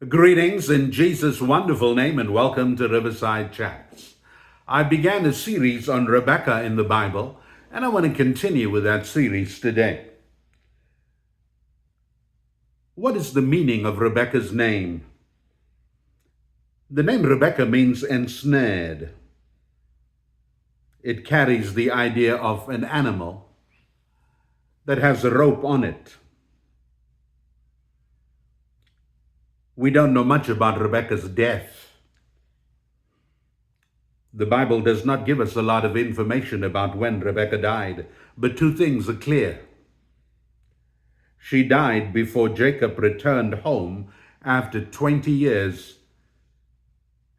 Greetings in Jesus' wonderful name and welcome to Riverside Chats. I began a series on Rebecca in the Bible and I want to continue with that series today. What is the meaning of Rebecca's name? The name Rebecca means ensnared. It carries the idea of an animal that has a rope on it. We don't know much about Rebecca's death. The Bible does not give us a lot of information about when Rebecca died, but two things are clear. She died before Jacob returned home after 20 years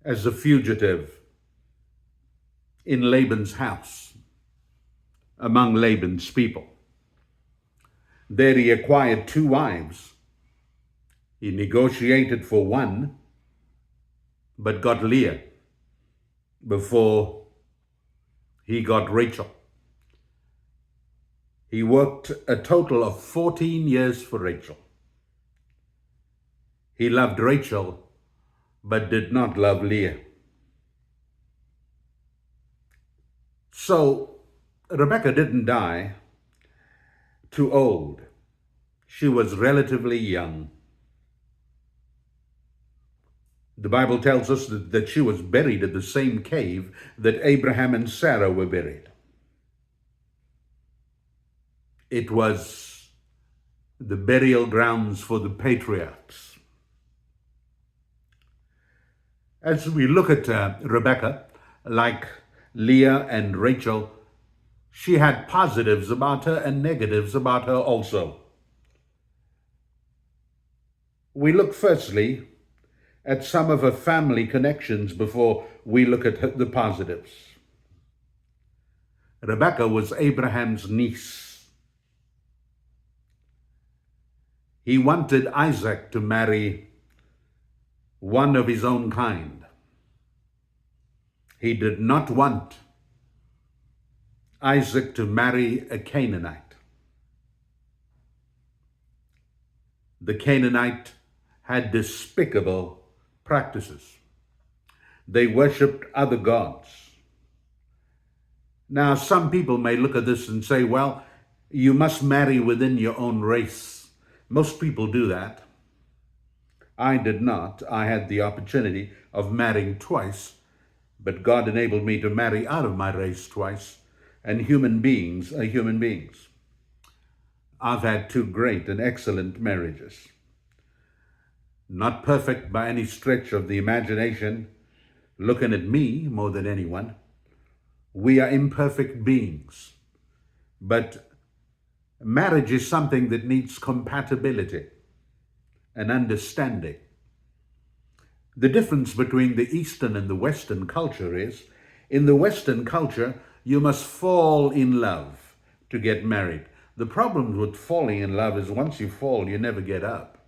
as a fugitive in Laban's house, among Laban's people. There he acquired two wives. He negotiated for one, but got Leah before he got Rachel. He worked a total of 14 years for Rachel. He loved Rachel, but did not love Leah. So Rebecca didn't die too old. She was relatively young. The Bible tells us that she was buried in the same cave that Abraham and Sarah were buried. It was the burial grounds for the patriarchs. As we look at Rebecca, like Leah and Rachel, she had positives about her and negatives about her also. We look firstly at some of her family connections before we look at the positives. Rebecca was Abraham's niece. He wanted Isaac to marry one of his own kind. He did not want Isaac to marry a Canaanite. The Canaanite had despicable practices. They worshipped other gods. Now, some people may look at this and say, well, you must marry within your own race. Most people do that. I did not. I had the opportunity of marrying twice, but God enabled me to marry out of my race twice, and human beings are human beings. I've had two great and excellent marriages. Not perfect by any stretch of the imagination, looking at me more than anyone. We are imperfect beings, but marriage is something that needs compatibility and understanding. The difference between the Eastern and the Western culture is, in the Western culture, you must fall in love to get married. The problem with falling in love is once you fall, you never get up.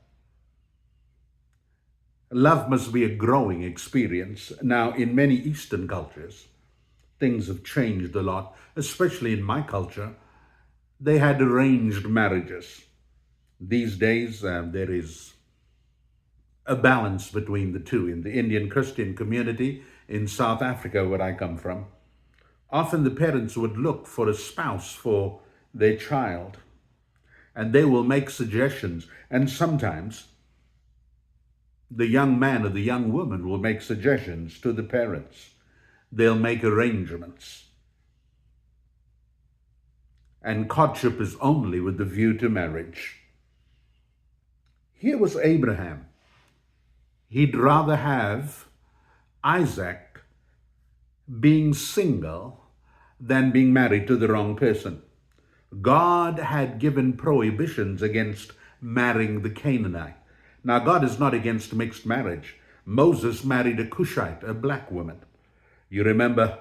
Love must be a growing experience. Now, in many Eastern cultures, things have changed a lot, especially in my culture. They had arranged marriages. These days, there is a balance between the two. In the Indian Christian community in South Africa, where I come from, often the parents would look for a spouse for their child, and they will make suggestions, and sometimes the young man or the young woman will make suggestions to the parents. They'll make arrangements. And courtship is only with the view to marriage. Here was Abraham. He'd rather have Isaac being single than being married to the wrong person. God had given prohibitions against marrying the Canaanite. Now, God is not against mixed marriage. Moses married a Cushite, a black woman. You remember,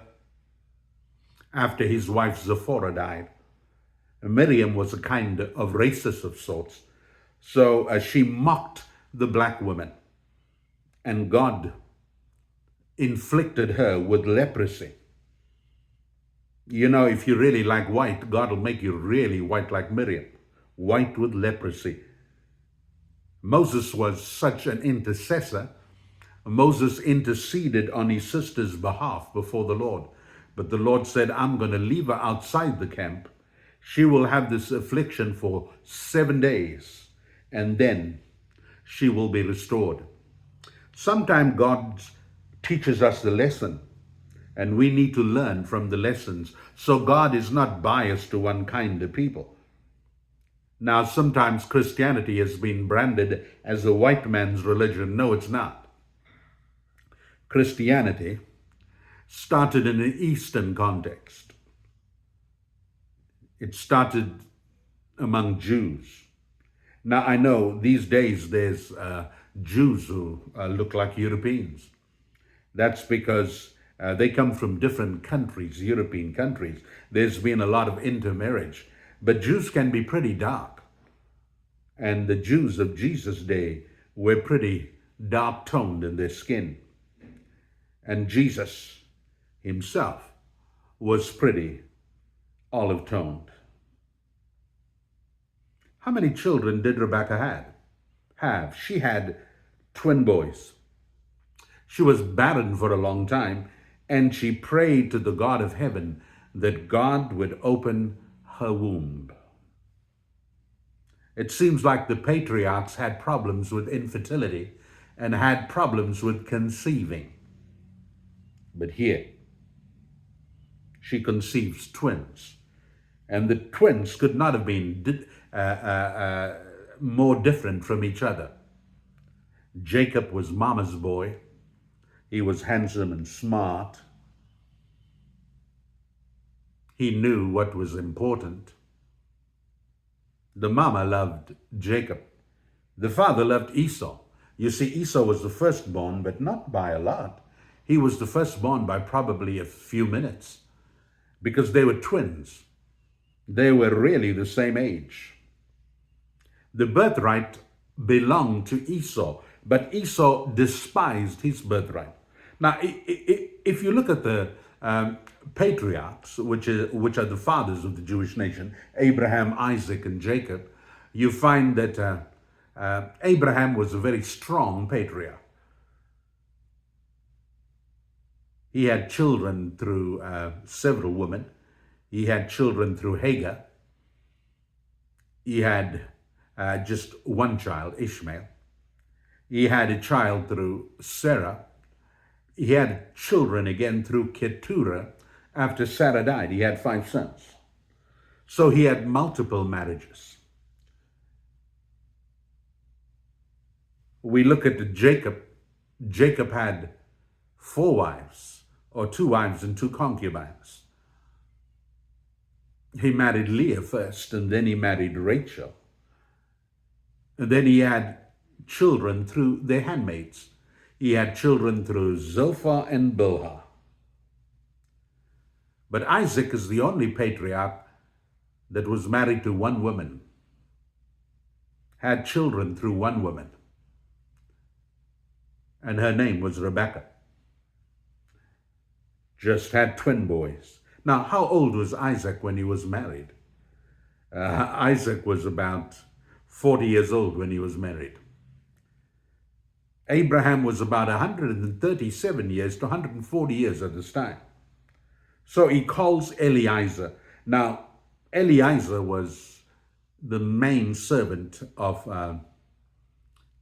after his wife Zipporah died, Miriam was a kind of racist of sorts. So she mocked the black woman, and God inflicted her with leprosy. You know, if you really like white, God will make you really white like Miriam, white with leprosy. Moses was such an intercessor. Moses interceded on his sister's behalf before the Lord. But the Lord said, I'm going to leave her outside the camp. She will have this affliction for 7 days, and then she will be restored. Sometimes God teaches us the lesson, and we need to learn from the lessons. So God is not biased to one kind of people. Now, sometimes Christianity has been branded as a white man's religion. No, it's not. Christianity started in an Eastern context. It started among Jews. Now, I know these days there's Jews who look like Europeans. That's because they come from different countries, European countries. There's been a lot of intermarriage. But Jews can be pretty dark. And the Jews of Jesus' day were pretty dark-toned in their skin. And Jesus himself was pretty olive-toned. How many children did Rebekah have? She had twin boys. She was barren for a long time, and she prayed to the God of heaven that God would open her womb. It seems like the patriarchs had problems with infertility and had problems with conceiving. But here, she conceives twins. And the twins could not have been more different from each other. Jacob was mama's boy. He was handsome and smart. He knew what was important. The mama loved Jacob. The father loved Esau. You see, Esau was the firstborn, but not by a lot. He was the firstborn by probably a few minutes, because they were twins. They were really the same age. The birthright belonged to Esau, but Esau despised his birthright. Now, if you look at the patriarchs, which are the fathers of the Jewish nation, Abraham, Isaac, and Jacob, you find that Abraham was a very strong patriarch. He had children through several women. He had children through Hagar. He had just one child, Ishmael. He had a child through Sarah. He had children again through Keturah. After Sarah died, he had 5 sons. So he had multiple marriages. We look at Jacob. Jacob had 4 wives, or 2 wives and 2 concubines. He married Leah first, and then he married Rachel. And then he had children through their handmaids. He had children through Zilpah and Bilhah. But Isaac is the only patriarch that was married to one woman, had children through one woman, and her name was Rebekah. Just had twin boys. Now, how old was Isaac when he was married? Isaac was about 40 years old when he was married. Abraham was about 137 years to 140 years at this time. So he calls Eliezer. Now, Eliezer was the main servant of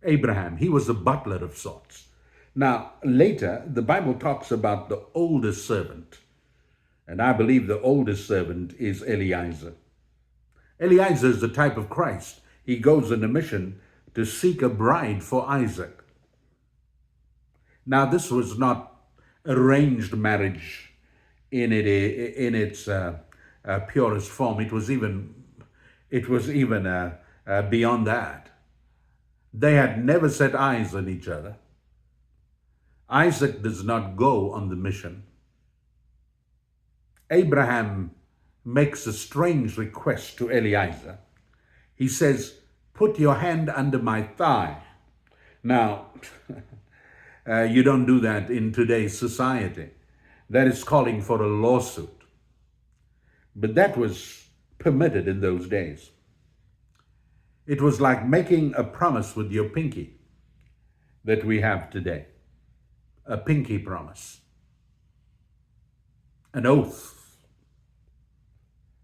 Abraham. He was a butler of sorts. Now, later, the Bible talks about the oldest servant. And I believe the oldest servant is Eliezer. Eliezer is the type of Christ. He goes on a mission to seek a bride for Isaac. Now, this was not arranged marriage in its purest form. It was even beyond that. They had never set eyes on each other. Isaac does not go on the mission. Abraham makes a strange request to Eliezer. He says, "Put your hand under my thigh." Now, you don't do that in today's society. That is calling for a lawsuit. But that was permitted in those days. It was like making a promise with your pinky that we have today. A pinky promise. An oath.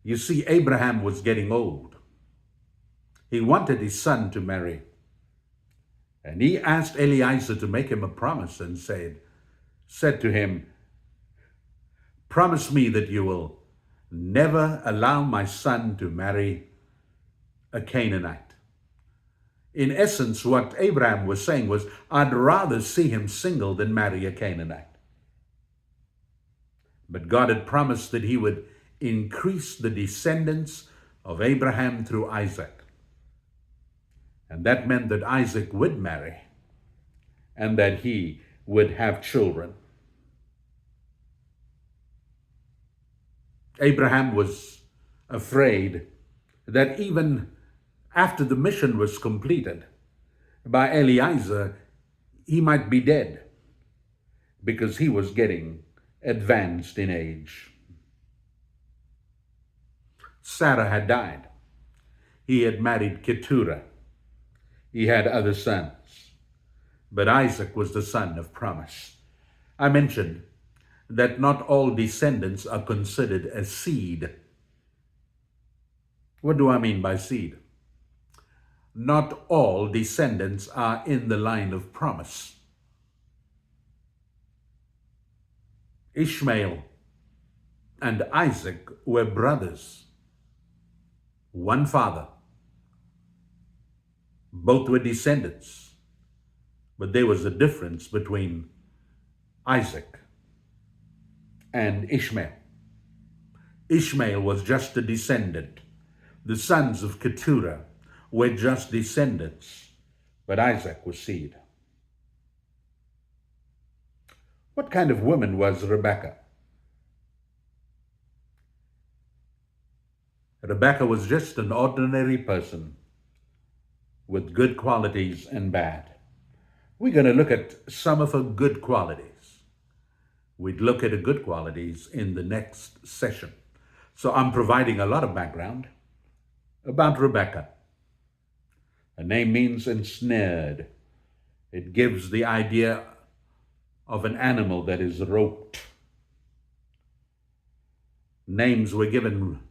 You see, Abraham was getting old. He wanted his son to marry. And he asked Eliezer to make him a promise and said to him, promise me that you will never allow my son to marry a Canaanite. In essence, what Abraham was saying was, I'd rather see him single than marry a Canaanite. But God had promised that he would increase the descendants of Abraham through Isaac. And that meant that Isaac would marry and that he would have children. Abraham was afraid that even after the mission was completed by Eliezer, he might be dead because he was getting advanced in age. Sarah had died. He had married Keturah. He had other sons, but Isaac was the son of promise. I mentioned that not all descendants are considered as seed. What do I mean by seed? Not all descendants are in the line of promise. Ishmael and Isaac were brothers, one father. Both were descendants, but there was a difference between Isaac and Ishmael. Ishmael was just a descendant. The sons of Keturah were just descendants, but Isaac was seed. What kind of woman was Rebekah? Rebekah was just an ordinary person with good qualities and bad. We're going to look at some of her good qualities. We'd look at her good qualities in the next session. So I'm providing a lot of background about Rebekah. Her name means ensnared. It gives the idea of an animal that is roped. Names were given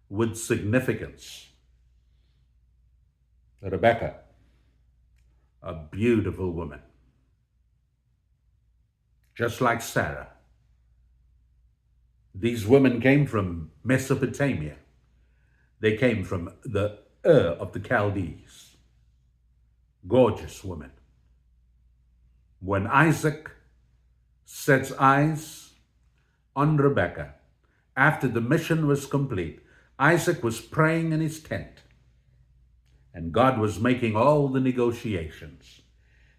with significance. Rebekah, a beautiful woman, just like Sarah. These women came from Mesopotamia. They came from the Ur of the Chaldees. Gorgeous women. When Isaac sets eyes on Rebekah, after the mission was complete, Isaac was praying in his tent, and God was making all the negotiations.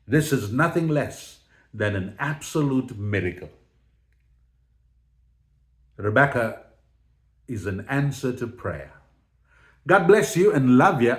This is nothing less than an absolute miracle. Rebekah is an answer to prayer. God bless you and love you.